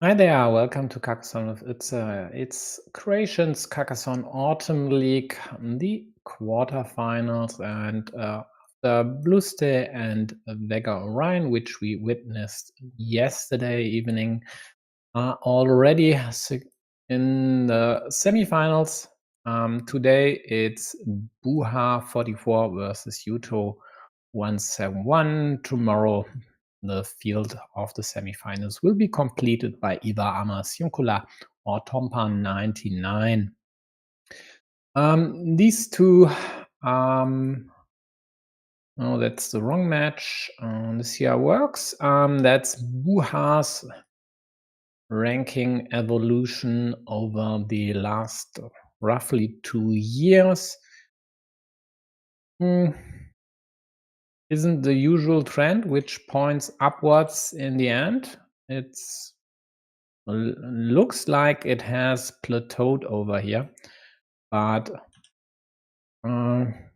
Hi there, welcome to Carcassonne. It's Croatian's Carcassonne Autumn League, the quarterfinals, and the Blueste and Vega Orion, which we witnessed yesterday evening, are already in the semifinals. Today it's BuHa44 versus yuto171. Tomorrow the field of the semifinals will be completed by either Amasiunkula or Tompa99. These two, oh, that's the wrong match. This here works. That's BuHa's ranking evolution over the last roughly 2 years. Isn't the usual trend which points upwards in the end. It's looks like it has plateaued over here, but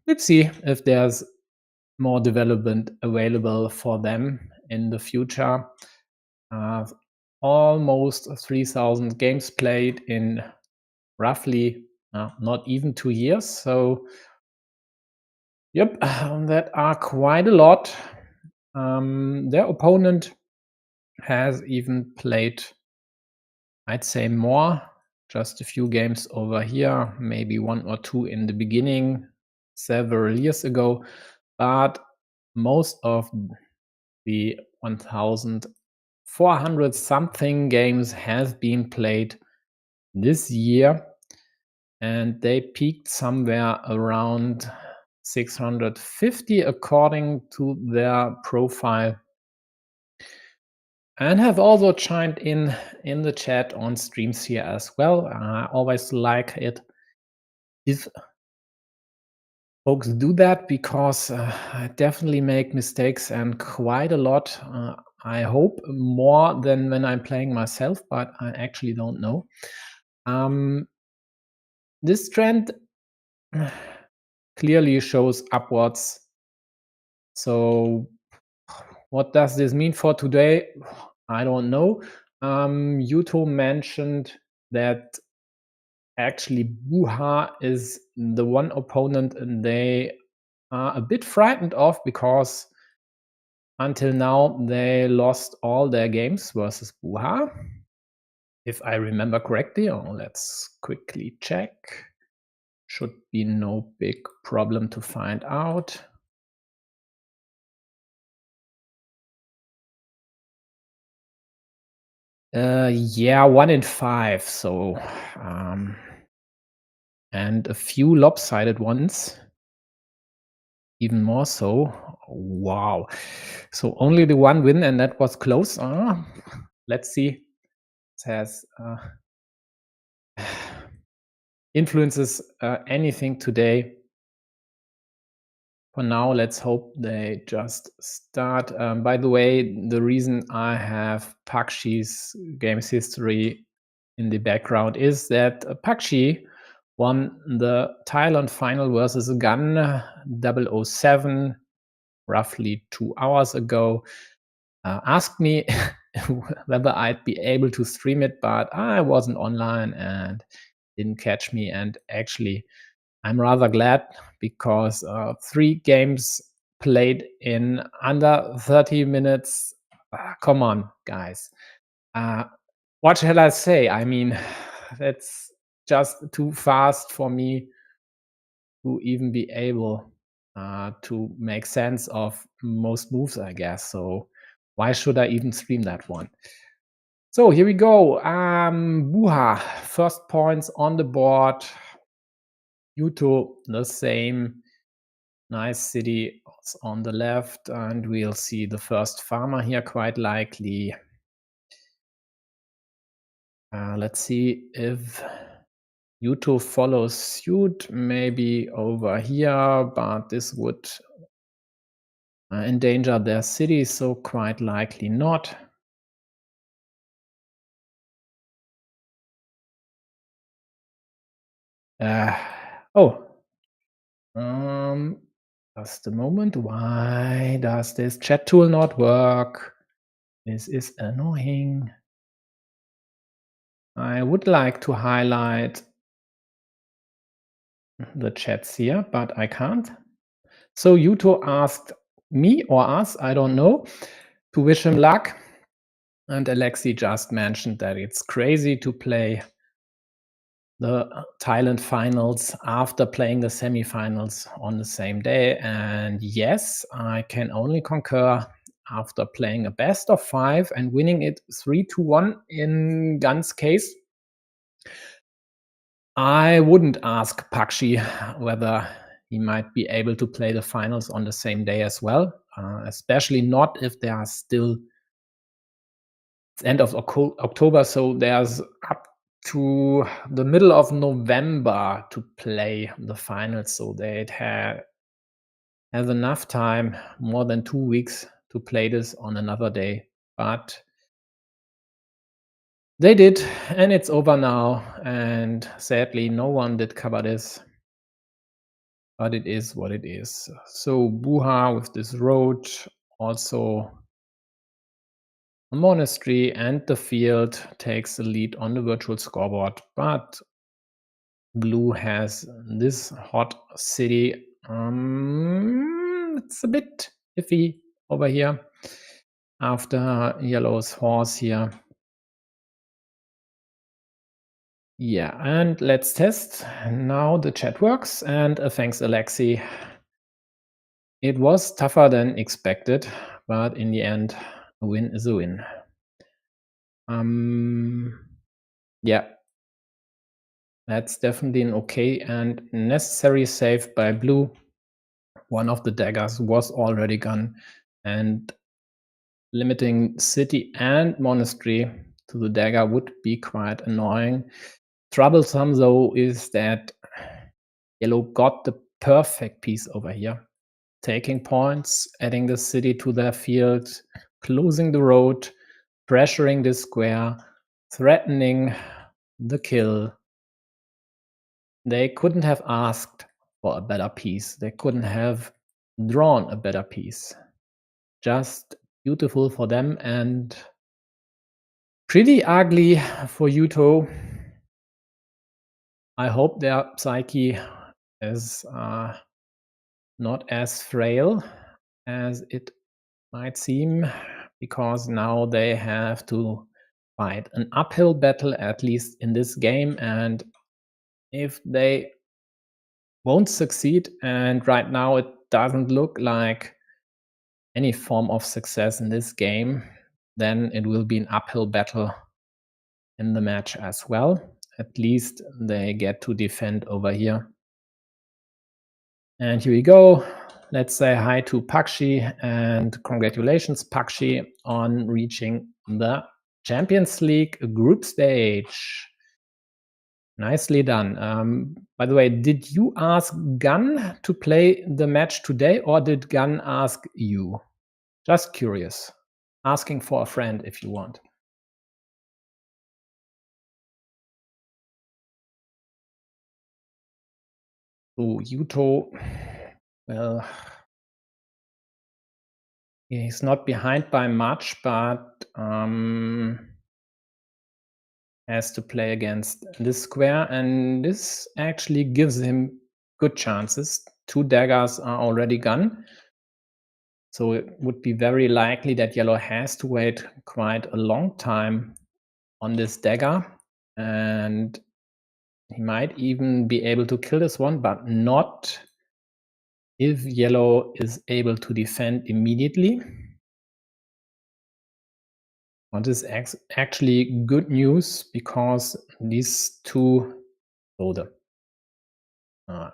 let's see if there's more development available for them in the future. Almost 3,000 games played in roughly not even 2 years. So, yep, that are quite a lot. Their opponent has even played, I'd say, more. Just a few games over here, maybe 1 or 2 in the beginning, several years ago. But most of the 1,400 something games have been played this year, and they peaked somewhere around 650 according to their profile, and have also chimed in the chat on streams here as well. I always like it if folks do that, because I definitely make mistakes, and quite a lot. I hope more than when I'm playing myself, but I actually don't know. This trend clearly shows upwards. So what does this mean for today? I don't know. Yuto mentioned that actually BuHa is the one opponent and they are a bit frightened of, because until now they lost all their games versus BuHa, if I remember correctly. Let's quickly check. Should be no big problem to find out. Yeah, 1 in 5. So, and a few lopsided ones, even more so. Wow. So only the 1 win, and that was close. Let's see. It says influences anything today. For now, let's hope they just start. By the way, the reason I have Pakshi's games history in the background is that Pakshi won the Thailand final versus Gun 007 roughly 2 hours ago. Asked me whether I'd be able to stream it, but I wasn't online and didn't catch me. And actually, I'm rather glad, because 3 games played in under 30 minutes. Come on, guys. What shall I say? I mean, that's just too fast for me to even be able to make sense of most moves, I guess. So why should I even stream that one? So here we go. BuHa, first points on the board. Yuto, the same. Nice city on the left, and we'll see the first farmer here quite likely. Let's see if Yuto follows suit, maybe over here, but this would endanger their city, so quite likely not. Oh, just a moment. Why does this chat tool not work? This is annoying. I would like to highlight the chats here, but I can't. So Yuto asked me or us, I don't know, to wish him luck. And Alexi just mentioned that it's crazy to play the Thailand finals after playing the semifinals on the same day. And yes, I can only concur. After playing a best of 5 and winning it 3-1 in Gun's case, I wouldn't ask Pakshi whether he might be able to play the finals on the same day as well, especially not if there are still it's end of October, so there's up to the middle of November to play the finals, so they'd have enough time, more than 2 weeks, to play this on another day. But they did, and it's over now, and sadly, no one did cover this. But it is what it is. So BuHa with this road, also a monastery and the field takes the lead on the virtual scoreboard, but Blue has this hot city. It's a bit iffy over here after Yellow's horse here. Yeah, and let's test. Now the chat works, and thanks, Alexi. It was tougher than expected, but in the end, a win is a win. Yeah, that's definitely an okay and necessary save by Blue. One of the daggers was already gone, and limiting city and monastery to the dagger would be quite annoying. Troublesome, though, is that Yellow got the perfect piece over here. Taking points, adding the city to their field, closing the road, pressuring the square, threatening the kill. They couldn't have asked for a better piece. They couldn't have drawn a better piece. Just beautiful for them and pretty ugly for Yuto. I hope their psyche is not as frail as it might seem, because now they have to fight an uphill battle, at least in this game, and if they won't succeed, and right now it doesn't look like any form of success in this game, then it will be an uphill battle in the match as well. At least they get to defend over here. And here we go. Let's say hi to Pakshi, and congratulations, Pakshi, on reaching the Champions League group stage. Nicely done. By the way, did you ask Gun to play the match today, or did Gun ask you? Just curious. Asking for a friend if you want. So Yuto, well, he's not behind by much, but has to play against this square, and this actually gives him good chances. 2 daggers are already gone, so it would be very likely that Yellow has to wait quite a long time on this dagger, and he might even be able to kill this one, but not if Yellow is able to defend immediately. What is actually good news, because these two damn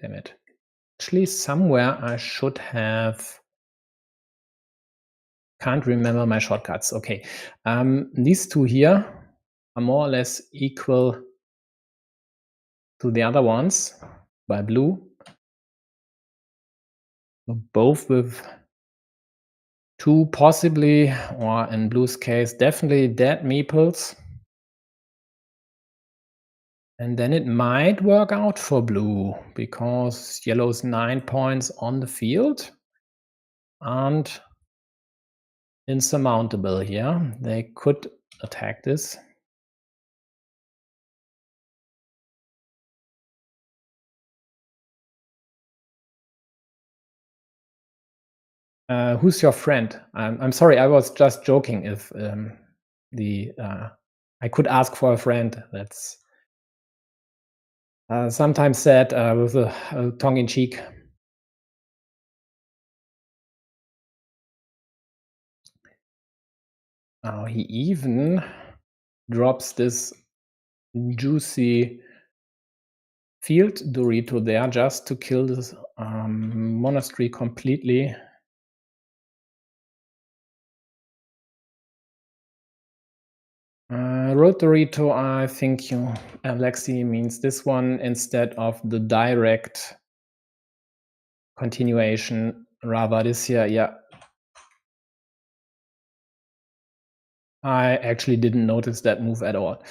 it. Actually, somewhere I should have. Can't remember my shortcuts. Okay. These two here are more or less equal to the other ones by Blue. Both with 2 possibly, or in Blue's case, definitely dead meeples. And then it might work out for Blue, because Yellow's 9 points on the field aren't insurmountable here. They could attack this. Who's your friend? I'm sorry, I was just joking. If the I could ask for a friend. That's sometimes said with a tongue in cheek. He even drops this juicy field Dorito there just to kill this monastery completely. Road Dorito, I think you, Alexi, means this one instead of the direct continuation. Rather this here, yeah. I actually didn't notice that move at all.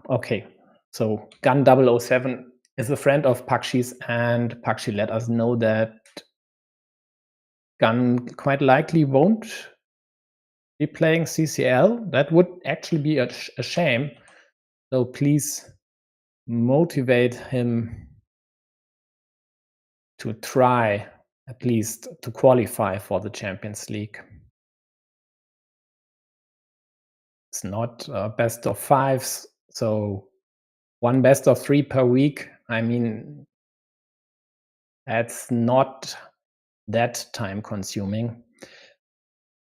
Okay. So Gun007 is a friend of Pakshi's, and Pakshi let us know that Gun quite likely won't be playing CCL. That would actually be a shame. So please motivate him to try at least to qualify for the Champions League. It's not best of fives, so one best of 3 per week. I mean, that's not that time consuming.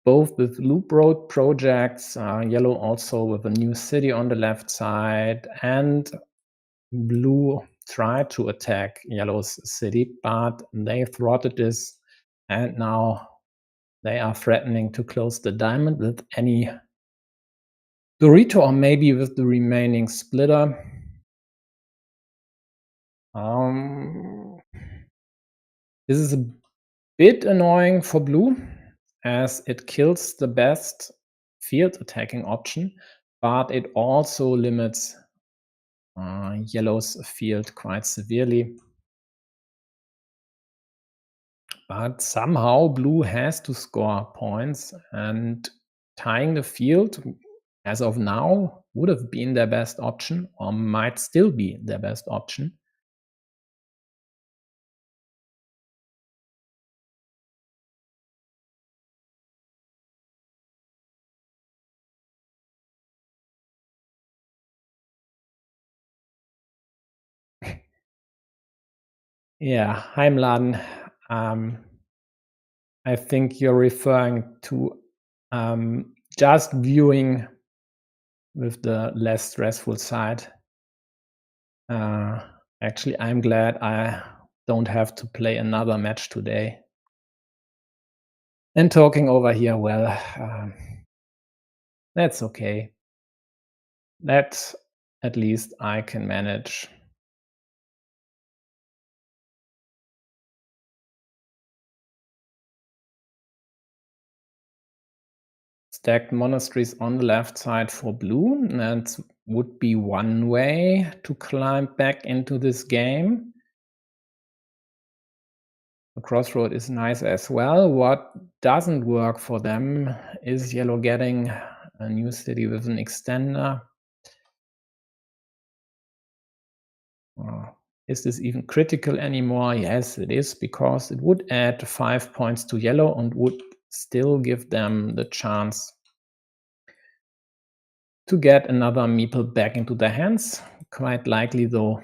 Both with loop road projects, yellow also with a new city on the left side, and blue tried to attack yellow's city, but they thwarted this, and now they are threatening to close the diamond with any Dorito or maybe with the remaining splitter. This is a bit annoying for blue as it kills the best field attacking option, but it also limits yellow's field quite severely. But somehow blue has to score points, and tying the field as of now would have been their best option, or might still be their best option. Yeah, Heimladen. I think you're referring to just viewing with the less stressful side. Actually, I'm glad I don't have to play another match today. And talking over here, well, that's okay. That at least I can manage. Stacked monasteries on the left side for blue. That would be one way to climb back into this game. The crossroad is nice as well. What doesn't work for them is yellow getting a new city with an extender. Is this even critical anymore? Yes, it is, because it would add 5 points to yellow and would still give them the chance to get another meeple back into their hands. Quite likely, though,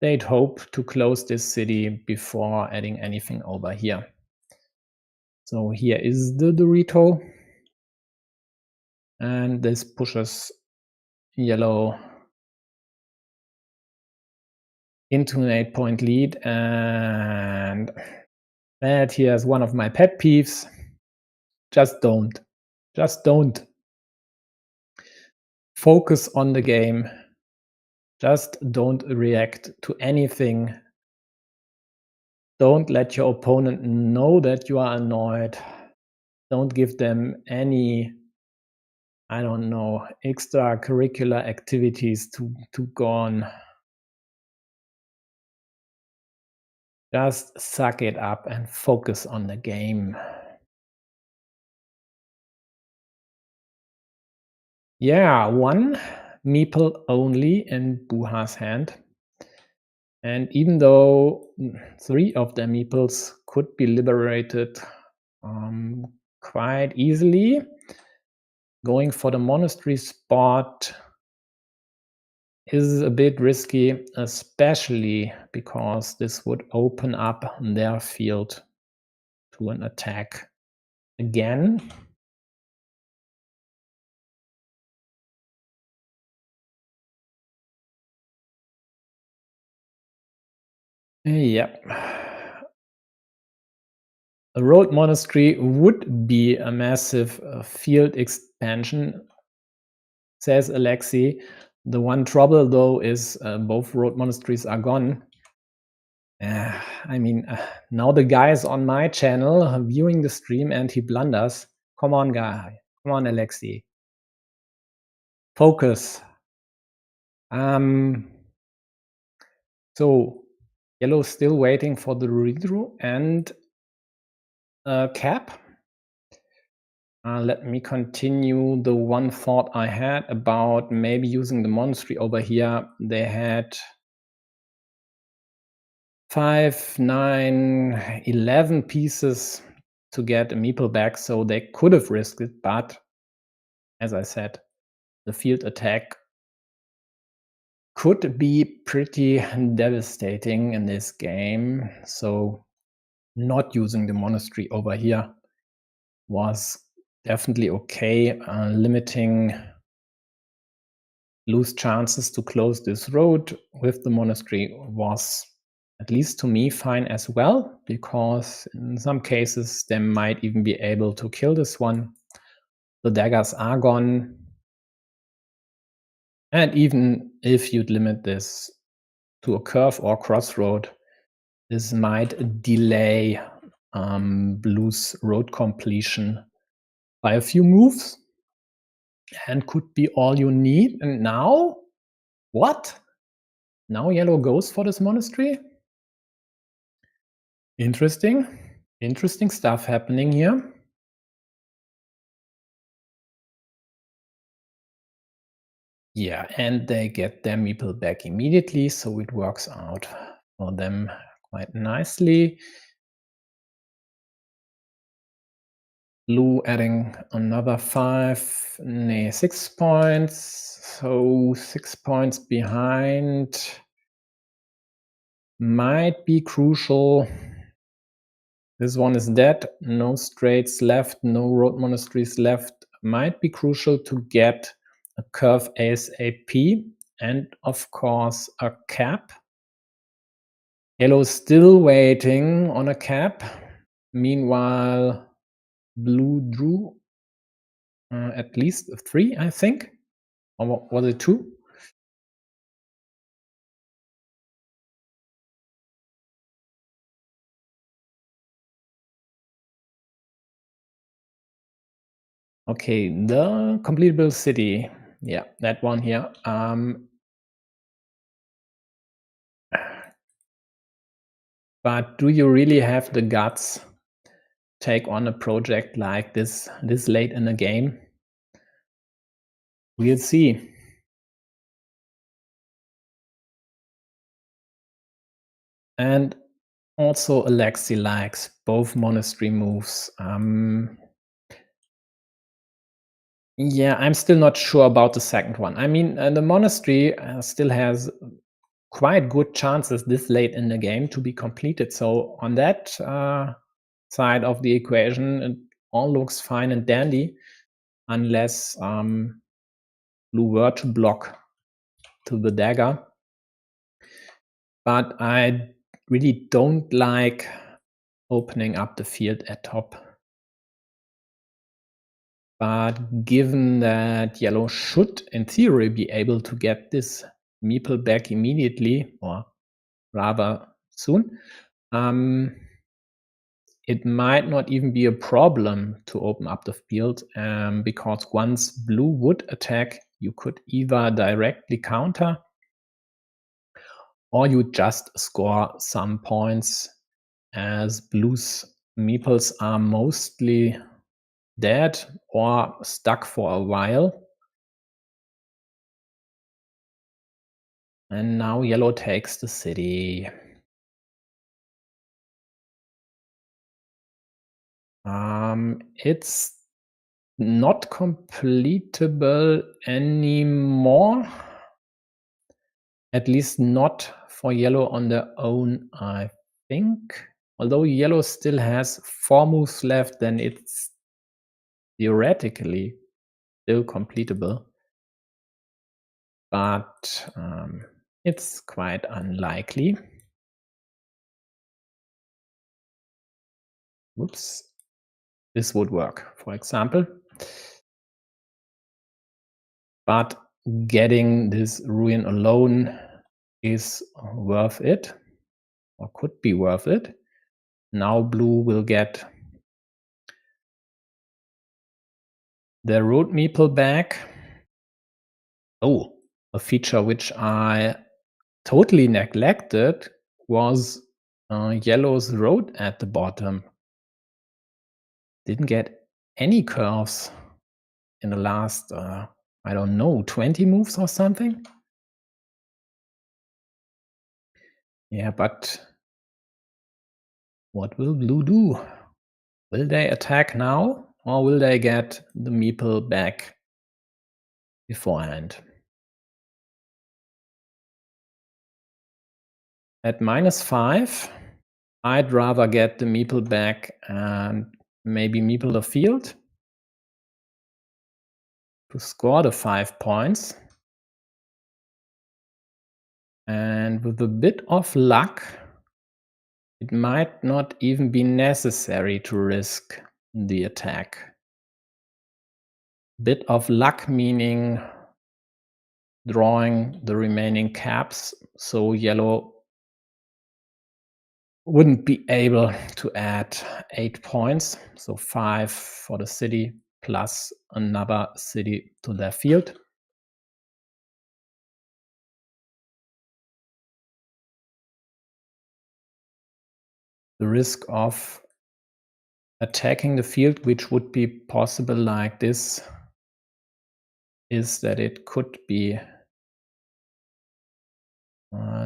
they'd hope to close this city before adding anything over here. So here is the Dorito, and this pushes yellow into an 8-point lead, and that here is one of my pet peeves. Just don't focus on the game. Just don't react to anything. Don't let your opponent know that you are annoyed. Don't give them any, I don't know, extracurricular activities to go on. Just suck it up and focus on the game. Yeah, one meeple only in BuHa's hand. And even though 3 of the meeples could be liberated quite easily, going for the monastery spot is a bit risky, especially because this would open up their field to an attack again. Yep. A road monastery would be a massive field expansion, says Alexei. The one trouble, though, is both road monasteries are gone. I mean, now the guy is on my channel viewing the stream and he blunders. Come on, guy. Come on, Alexei. Focus. So, yellow still waiting for the redraw and cap. Let me continue the one thought I had about maybe using the monastery over here. They had 5, 9, 11 pieces to get a meeple back, so they could have risked it, but as I said, the field attack could be pretty devastating in this game, so not using the monastery over here was definitely okay. Limiting Blue's chances to close this road with the monastery was, at least to me, fine as well, because in some cases they might even be able to kill this one. The daggers are gone. And even if you'd limit this to a curve or crossroad, this might delay Blue's road completion by a few moves and could be all you need. And now, what? Now yellow goes for this monastery? Interesting. Interesting stuff happening here. Yeah, and they get their meeple back immediately, so it works out for them quite nicely. Blue adding another 6 points, so 6 points behind might be crucial. This one is dead, no straights left, no road monasteries left. Might be crucial to get a curve ASAP and of course a cap. Yellow is still waiting on a cap. Meanwhile, blue drew at least 3, I think. Or was it 2? Okay, the completable city. Yeah, that one here. But do you really have the guts take on a project like this late in the game? We'll see. And also Alexei likes both monastery moves. Yeah, I'm still not sure about the second one. I mean, the monastery still has quite good chances this late in the game to be completed. So on that side of the equation, it all looks fine and dandy, unless blue were to block to the dagger. But I really don't like opening up the field at top. But given that yellow should, in theory, be able to get this meeple back immediately, or rather soon, it might not even be a problem to open up the field, because once blue would attack, you could either directly counter or you just score some points, as blue's meeples are mostly dead or stuck for a while. And now yellow takes the city. It's not completable anymore. At least not for yellow on their own, I think. Although yellow still has 4 moves left, then it's theoretically still completable. But it's quite unlikely. Whoops. This would work, for example. But getting this ruin alone is worth it, or could be worth it. Now blue will get the root meeple back. Oh, a feature which I totally neglected was yellow's road at the bottom. Didn't get any curves in the last, I don't know, 20 moves or something? Yeah, but what will blue do? Will they attack now, or will they get the meeple back beforehand? At -5, I'd rather get the meeple back and maybe meeple the field to score the 5 points. And with a bit of luck, it might not even be necessary to risk the attack. Bit of luck meaning drawing the remaining caps, so yellow wouldn't be able to add 8 points, so 5 for the city plus another city to their field. The risk of attacking the field, which would be possible like this, is that it could be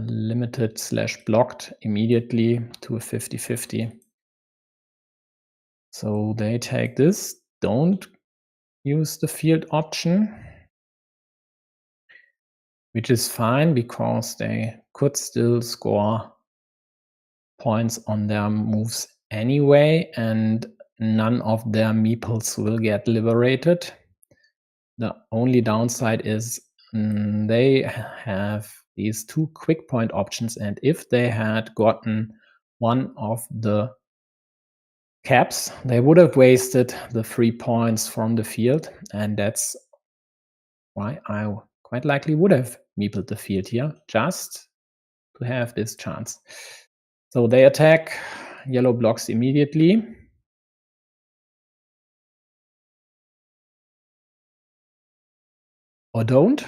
limited/blocked immediately to a 50-50. So they take this, don't use the field option, which is fine because they could still score points on their moves anyway, and none of their meeples will get liberated. The only downside is they have these 2 quick point options, and if they had gotten one of the caps, they would have wasted the 3 points from the field, and that's why I quite likely would have meepled the field here, just to have this chance. So they attack, yellow blocks immediately. Or don't.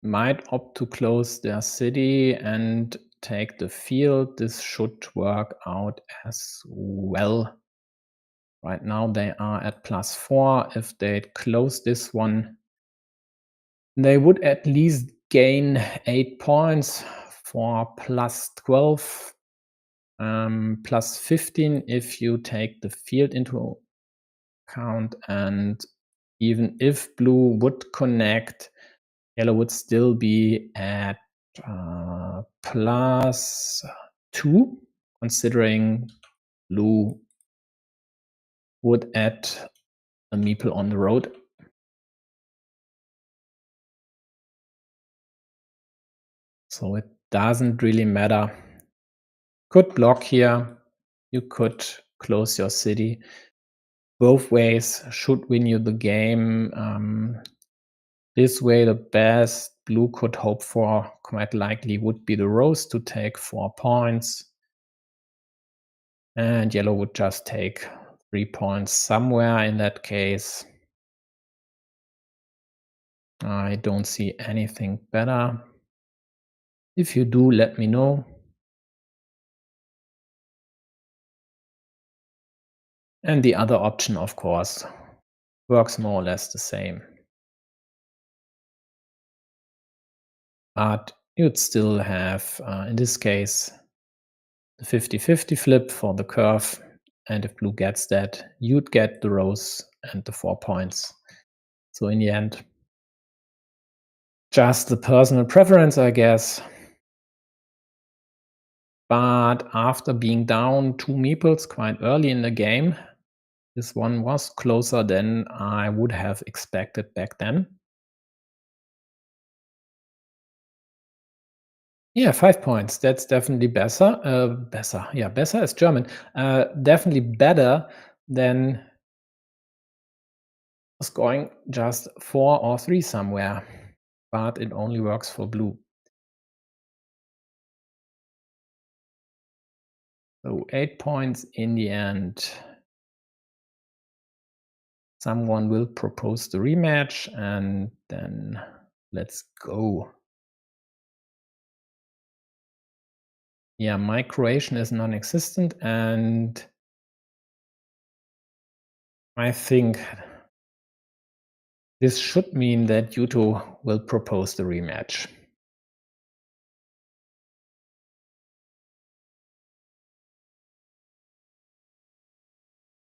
Might opt to close their city and take the field. This should work out as well. Right now they are at +4. If they close this one, they would at least gain 8 points for +12, +15 if you take the field into account. And even if blue would connect, yellow would still be at +2, considering blue would add a meeple on the road. So it doesn't really matter. Could block here, you could close your city. Both ways should win you the game. This way, the best blue could hope for quite likely would be the rose to take 4 points. And yellow would just take 3 points somewhere in that case. I don't see anything better. If you do, let me know. And the other option, of course, works more or less the same. but you'd still have, in this case, the 50-50 flip for the curve, and if blue gets that, you'd get the rose and the 4 points. So in the end, just the personal preference, I guess. But after being down 2 meeples quite early in the game, this one was closer than I would have expected back then. Yeah, 5 points. That's definitely better. Besser. Yeah, besser is German. Definitely better than scoring just 4 or 3 somewhere. But it only works for blue. So 8 points in the end. Someone will propose the rematch, and then let's go. Yeah, my Croatian is non-existent, and I think this should mean that Yuto will propose the rematch.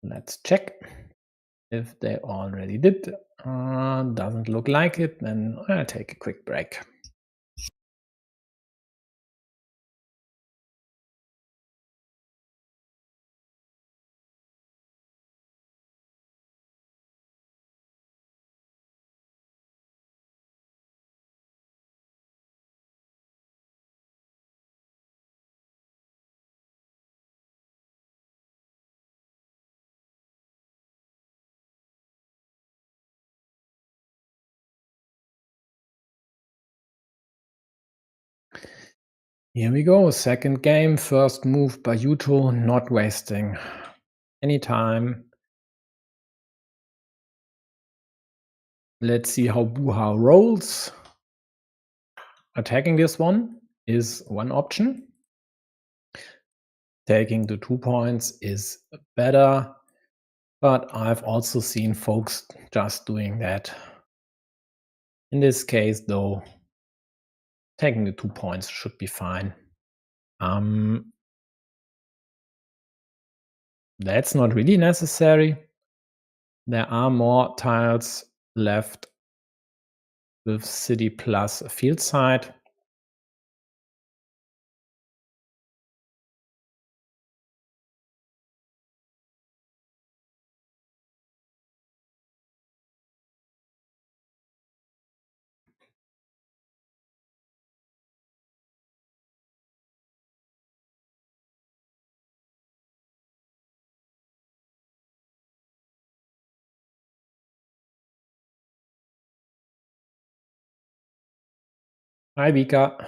Let's check if they already did. Doesn't look like it, then I'll take a quick break. Here we go, second game, first move by Yuto, not wasting any time. Let's see how BuHa rolls. Attacking this one is one option. Taking the 2 points is better, but I've also seen folks just doing that. In this case, though, taking the 2 points should be fine. That's not really necessary. There are more tiles left with city plus a field side. Hi, Vika.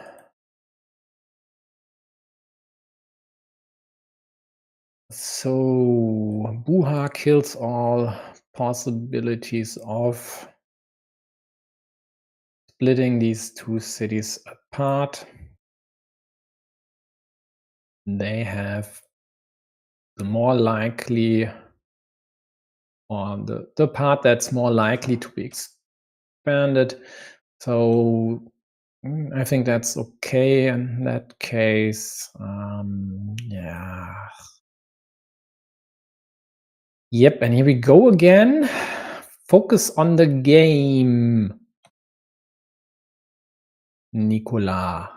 So BuHa kills all possibilities of splitting these two cities apart. They have the more likely, or the part that's more likely to be expanded. So I think that's okay in that case. Yeah. Yep, and here we go again. Focus on the game, Nicola.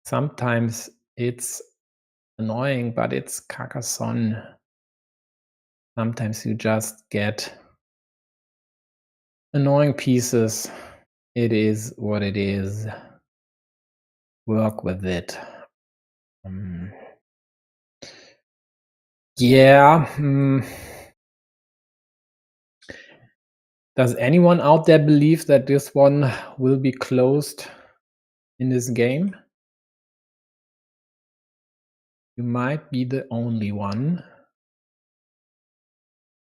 Sometimes it's annoying, but it's Carcassonne. Sometimes you just get annoying pieces. It is what it is. Work with it. Yeah. Does anyone out there believe that this one will be closed in this game? You might be the only one.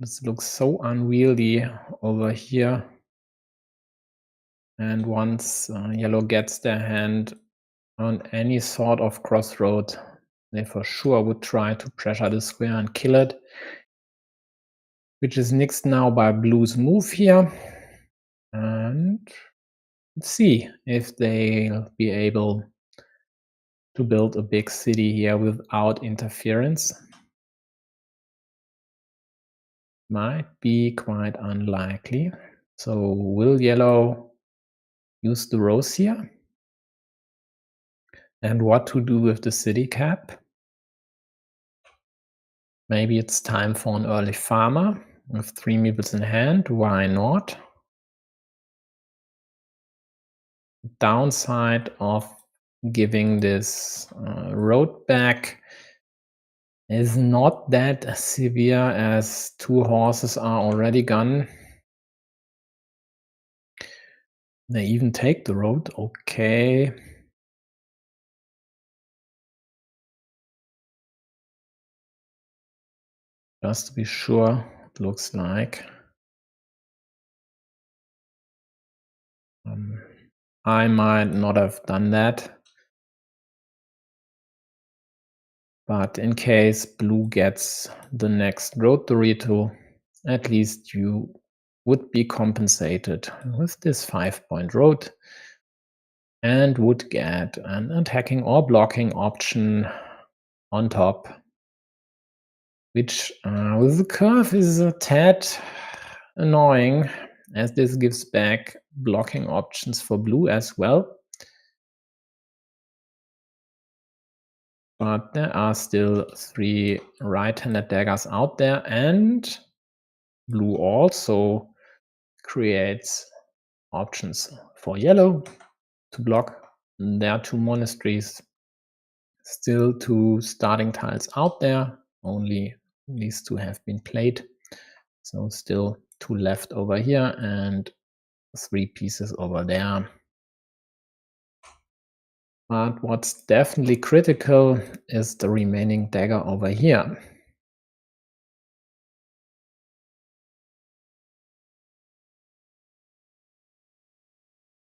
This looks so unwieldy over here. And once yellow gets their hand on any sort of crossroad, they for sure would try to pressure the square and kill it, which is nixed now by blue's move here. And let's see if they'll be able to build a big city here without interference. Might be quite unlikely. So will yellow use the rose here? And what to do with the city cap? Maybe it's time for an early farmer with 3 meeples in hand. Why not? Downside of giving this road back is not that severe, as 2 horses are already gone. They even take the road. Okay. Just to be sure, it looks like. I might not have done that. But in case blue gets the next road Dorito, at least you would be compensated with this 5-point road and would get an attacking or blocking option on top, which with the curve is a tad annoying, as this gives back blocking options for blue as well. But there are still 3 right-handed daggers out there, and blue also creates options for yellow to block. There are 2 monasteries, still 2 starting tiles out there. Only these 2 have been played. So still 2 left over here and 3 pieces over there. But what's definitely critical is the remaining dagger over here.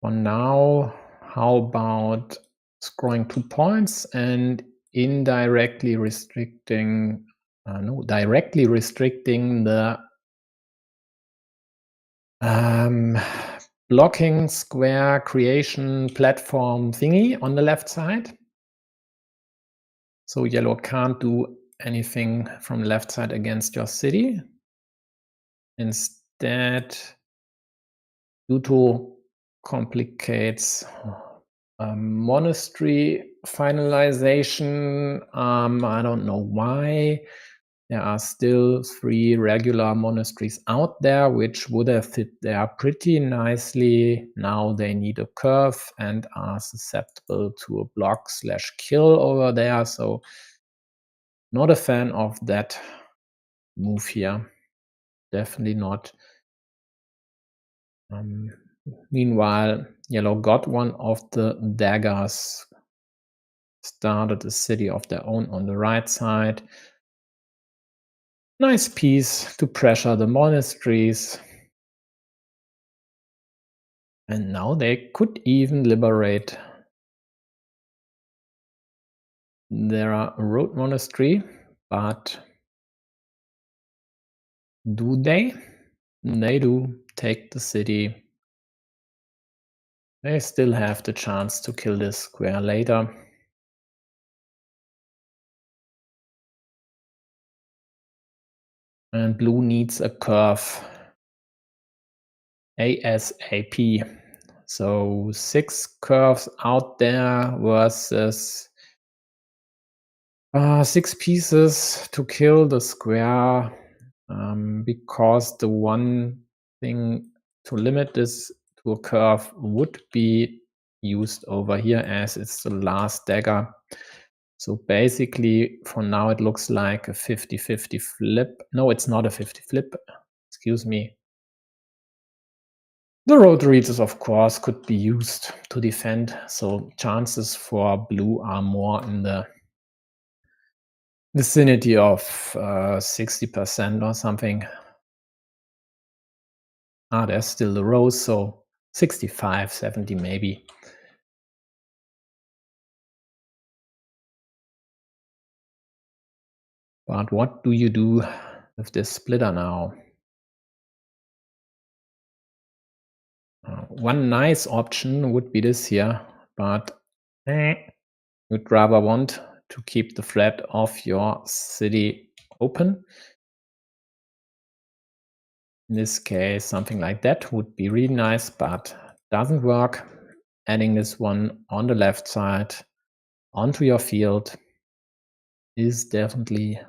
For now, how about scoring 2 points and indirectly restricting, directly restricting the blocking square creation platform thingy on the left side. So yellow can't do anything from left side against your city. Instead, yuto complicates monastery finalization. I don't know why. There are still 3 regular monasteries out there, which would have fit there pretty nicely. Now they need a curve and are susceptible to a block/kill over there. So not a fan of that move here. Definitely not. Meanwhile, yellow got one of the daggers, started a city of their own on the right side. Nice piece to pressure the monasteries. And now they could even liberate their road monastery, but do they? They do take the city. They still have the chance to kill this square later. And blue needs a curve ASAP. So 6 curves out there versus 6 pieces to kill the square, because the one thing to limit this to a curve would be used over here, as it's the last dagger. So basically, for now, it looks like a 50-50 flip. No, it's not a 50 flip. Excuse me. The road reaches, of course, could be used to defend. So chances for blue are more in the vicinity of 60% or something. There's still the rose, so 65, 70 maybe. But what do you do with this splitter now? one nice option would be this here, but you'd rather want to keep the threat of your city open. In this case, something like that would be really nice, but doesn't work. Adding this one on the left side onto your field is definitely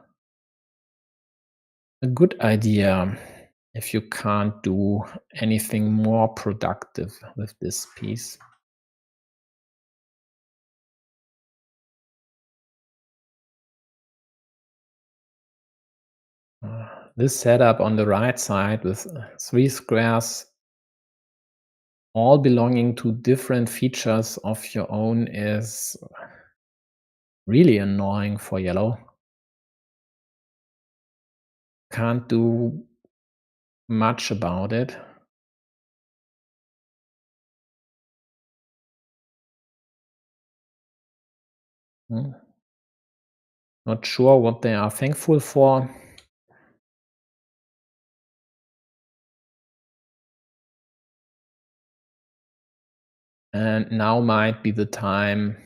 a good idea if you can't do anything more productive with this piece. This setup on the right side with 3 squares all belonging to different features of your own is really annoying for yellow. Can't do much about it. Not sure what they are thankful for. And now might be the time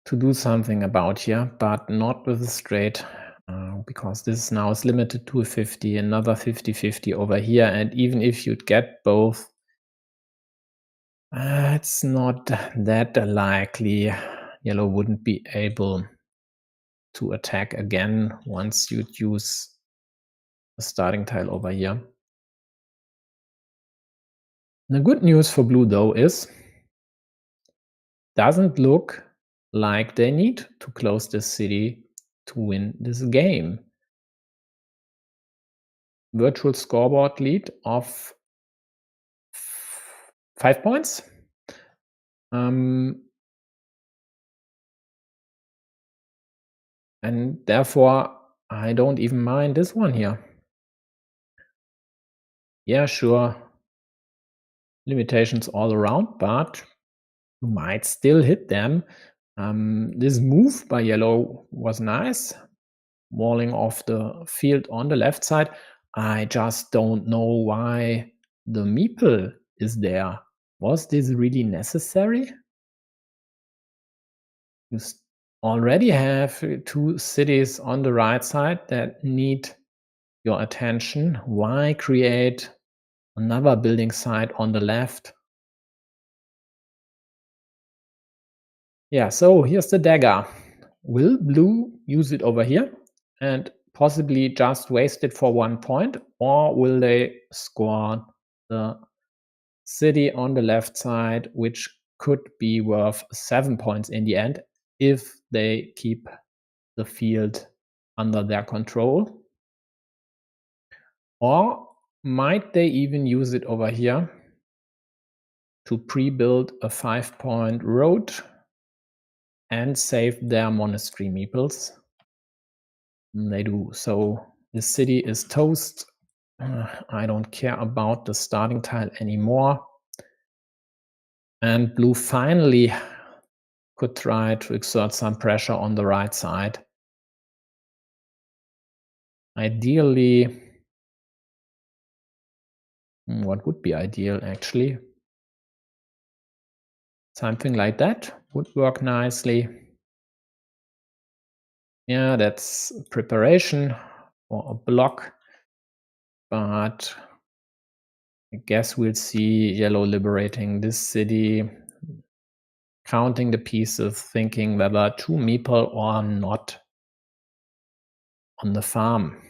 to do something about here, but not with a straight, because this now is limited to a 50, another 50-50 over here. And even if you'd get both, it's not that likely yellow wouldn't be able to attack again once you'd use a starting tile over here. The good news for blue, though, is doesn't look like they need to close this city to win this game. Virtual scoreboard lead of 5 points. And therefore, I don't even mind this one here. Yeah, sure. Limitations all around, but you might still hit them. This move by yellow was nice. Walling off the field on the left side. I just don't know why the meeple is there. Was this really necessary? You already have 2 cities on the right side that need your attention. Why create another building site on the left? Yeah, so here's the dagger. Will blue use it over here and possibly just waste it for 1 point, or will they score the city on the left side, which could be worth 7 points in the end if they keep the field under their control? Or might they even use it over here to pre-build a 5-point road and save their monastery meeples? They do. So the city is toast. I don't care about the starting tile anymore. And blue finally could try to exert some pressure on the right side. Ideally, what would be ideal actually? Something like that would work nicely. Yeah, that's preparation for a block, but I guess we'll see yellow liberating this city, counting the pieces, thinking whether to meeple or not on the farm.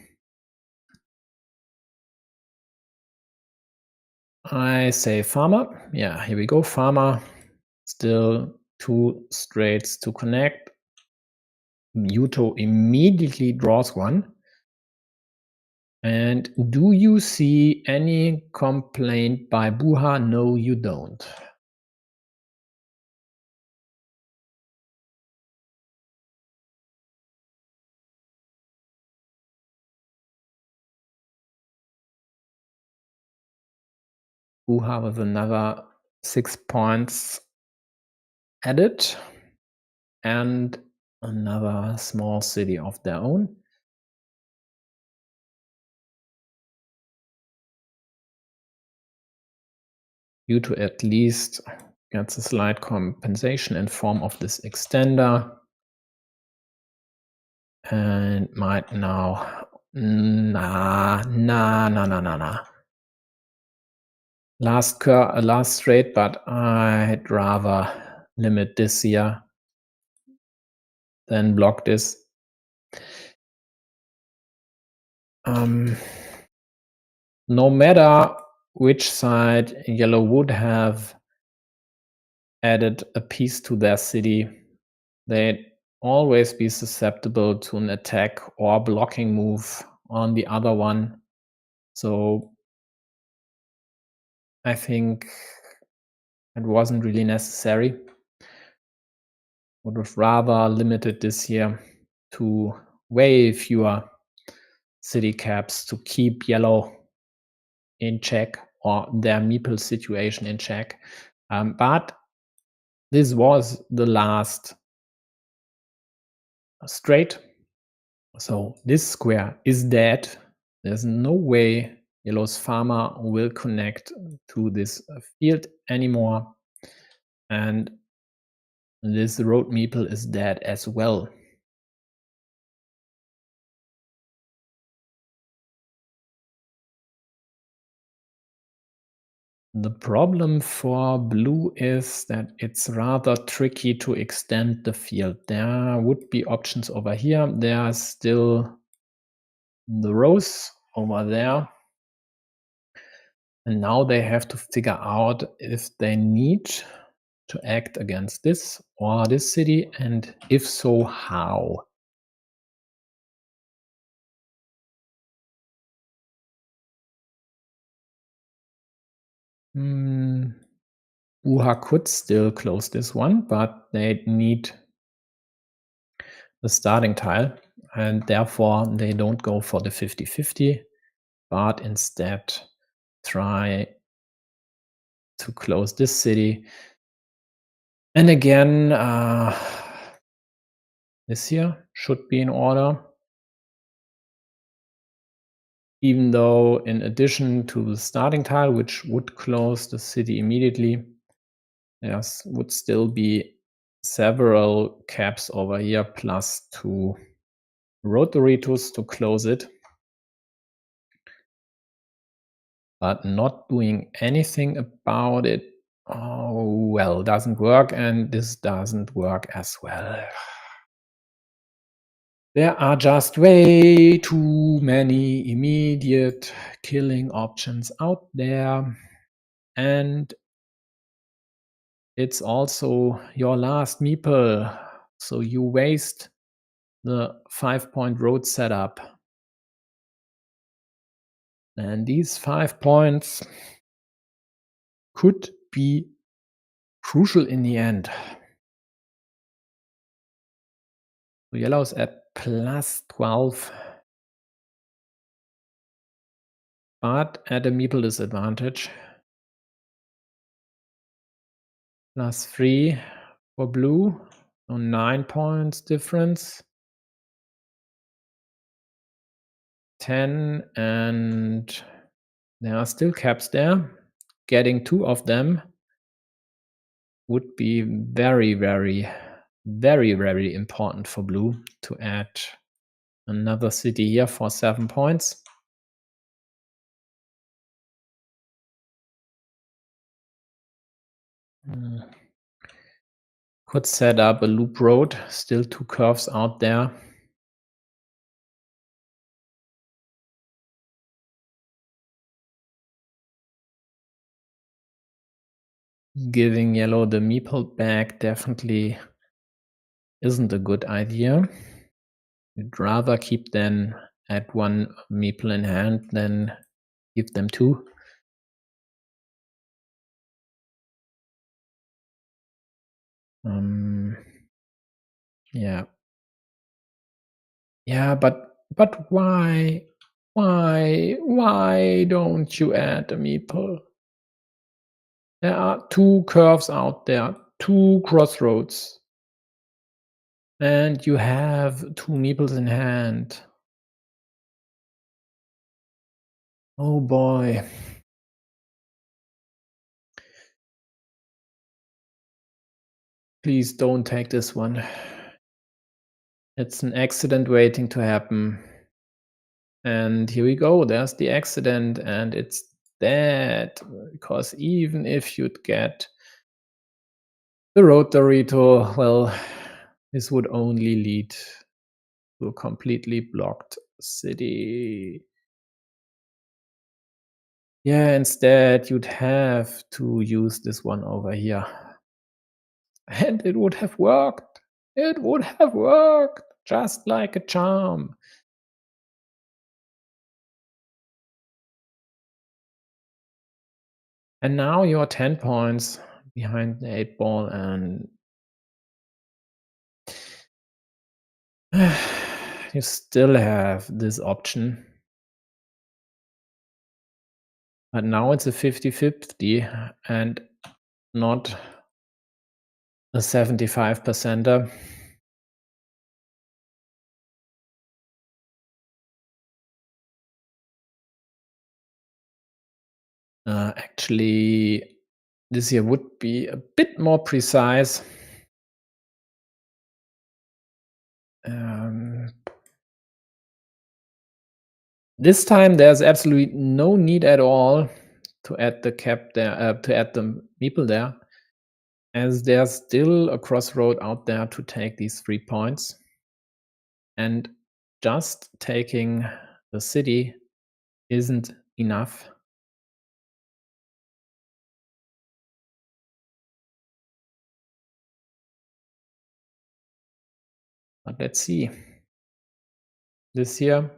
I say farmer. Yeah, here we go, farmer. Still 2 straights to connect. Yuto immediately draws one. And do you see any complaint by BuHa? No, you don't. BuHa with another 6 points added and another small city of their own. you to at least get a slight compensation in form of this extender, and might now nah. Last straight, but I'd rather limit this here than block this. No matter which side yellow would have added a piece to their city, they'd always be susceptible to an attack or blocking move on the other one. So I think it wasn't really necessary. Would have rather limited this here to way fewer city caps to keep yellow in check or their meeple situation in check. But this was the last straight. So this square is dead. There's no way yellow's farmer will connect to this field anymore. And this road meeple is dead as well. The problem for blue is that it's rather tricky to extend the field. There would be options over here. There are still the rows over there. And now they have to figure out if they need to act against this or this city, and if so, how. BuHa could still close this one, but they need the starting tile, and therefore they don't go for the 50-50, but instead try to close this city. And again, this here should be in order, even though in addition to the starting tile, which would close the city immediately, there would still be several caps over here, plus 2 rotoritos to close it. But not doing anything about it, oh well, doesn't work, and this doesn't work as well. There are just way too many immediate killing options out there, and it's also your last meeple, so you waste the 5-point road setup. And these 5 points could be crucial in the end. So yellow's at plus 12, but at a meeple disadvantage. Plus 3 for blue, so 9 points difference. 10, and there are still caps there. Getting 2 of them would be very, very, very, very important for blue to add another city here for 7 points. Could set up a loop road, still 2 curves out there. Giving yellow the meeple back definitely isn't a good idea. You'd rather keep them at 1 meeple in hand than give them 2. Yeah. Yeah, but why? Why don't you add a meeple? There are 2 curves out there, 2 crossroads. And you have 2 meeples in hand. Oh boy. Please don't take this one. It's an accident waiting to happen. And here we go. There's the accident, and it's dead. Because even if you'd get the road Dorito, well, this would only lead to a completely blocked city. Yeah, instead you'd have to use this one over here. And it would have worked. It would have worked, just like a charm. And now you're 10 points behind the 8 ball, and you still have this option. But now it's a 50-50 and not a 75%er. Actually, this here would be a bit more precise. This time there's absolutely no need at all to add the cap there, to add the meeple there, as there's still a crossroad out there to take these 3 points. And just taking the city isn't enough. But let's see. This here,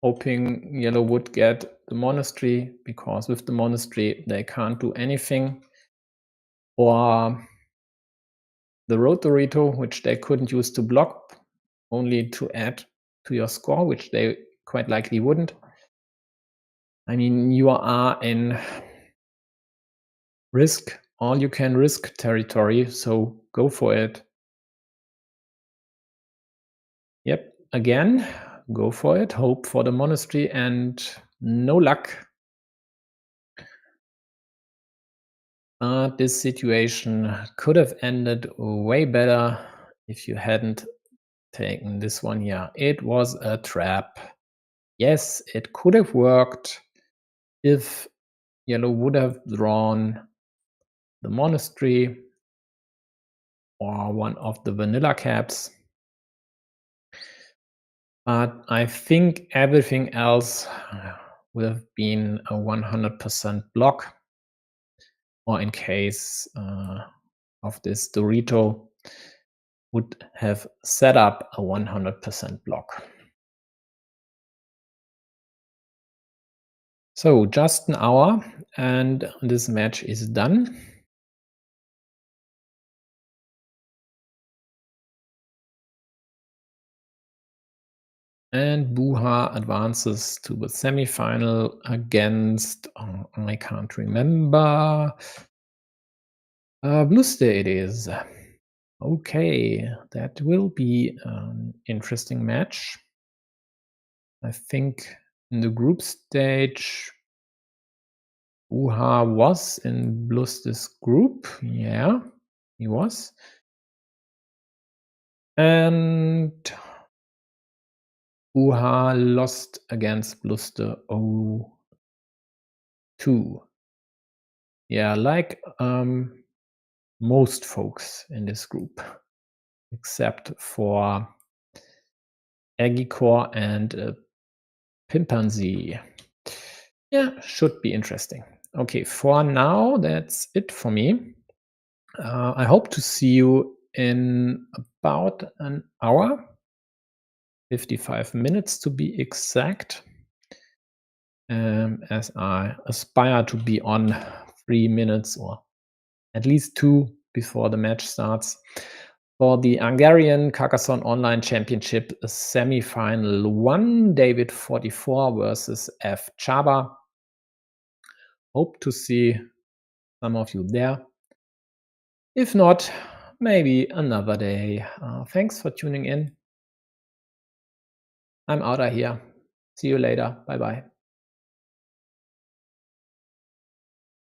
hoping yellow would get the monastery, because with the monastery they can't do anything. Or the road Dorito, which they couldn't use to block, only to add to your score, which they quite likely wouldn't. I mean, you are in risk, all you can risk territory, so go for it. Yep, again, go for it, hope for the monastery, and no luck. This situation could have ended way better if you hadn't taken this one here. It was a trap. Yes, it could have worked if yellow would have drawn the monastery or one of the vanilla caps. But I think everything else would have been a 100% block, or in case of this Dorito, would have set up a 100% block. So just an hour and this match is done. And BuHa advances to the semi-final against, I can't remember, Bluster it is. Okay, that will be an interesting match. I think in the group stage, BuHa was in Bluster's group. Yeah, he was. And BuHa lost against Bluster 0-2. Yeah, like most folks in this group, except for Agicor and Pimpanzi. Yeah, should be interesting. Okay, for now, that's it for me. I hope to see you in about an hour, 55 minutes to be exact, as I aspire to be on 3 minutes or at least 2 before the match starts. For the Hungarian Carcassonne Online Championship semi-final 1, BuHa44 versus F. Chaba. Hope to see some of you there. If not, maybe another day. Thanks for tuning in. I'm out of here. See you later. Bye-bye.